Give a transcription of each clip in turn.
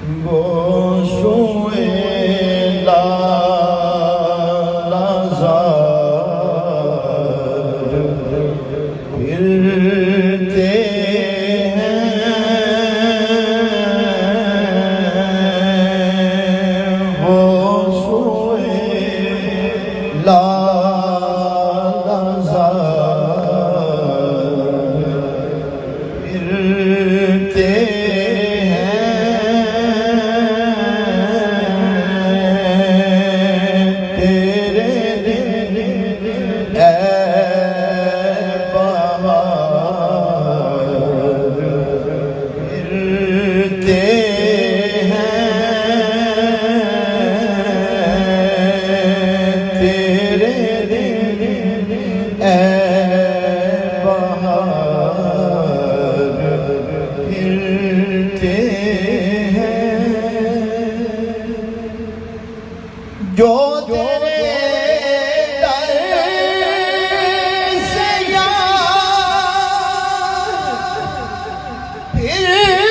وہ سوئے لالا زار پھرتے ہیں، وہ سوئے لالا زار پھرتے جو تیرے در سے یار پھرتے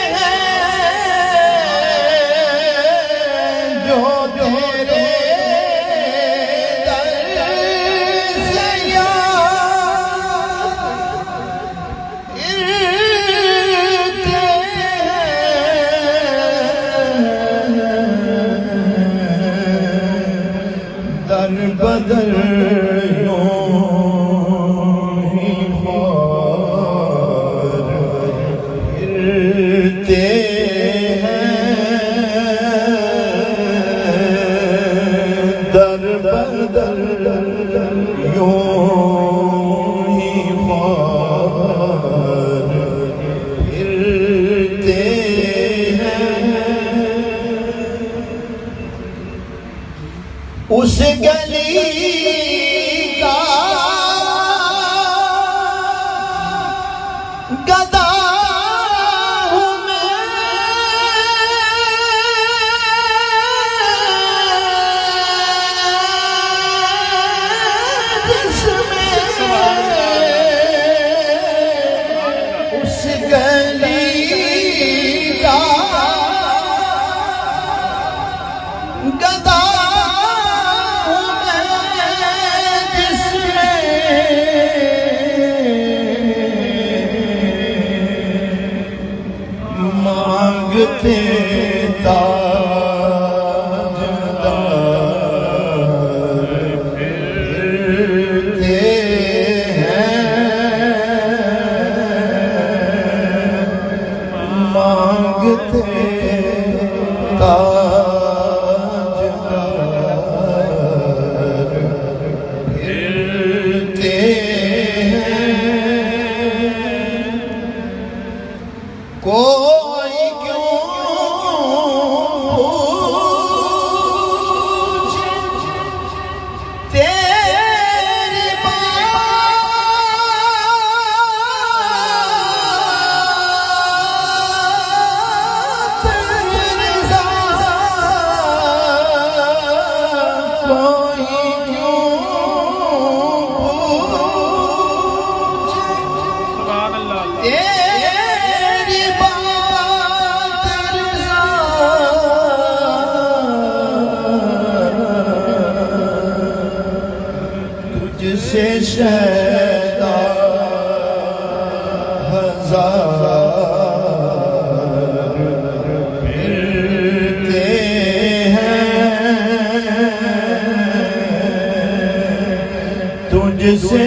ہیں، جو تیرے در سے در بدر یوں ہی خوار پھرتے ہیں، در بدر یوں ہی خوار پھرتے ہیں، اس گلی کا گدا ہوں میں، جس میں اس گلی کا گدا مانگتے تاجدار پھرتے ہیں، مانگتے تاجدار پھرتے ہیں، کوئی کیوں پوچھے تیری بات رضا، کوئی کیوں پوچھے تیری بات رضا، تجھ سے شیدا ہزار پھرتے ہیں، تجھ سے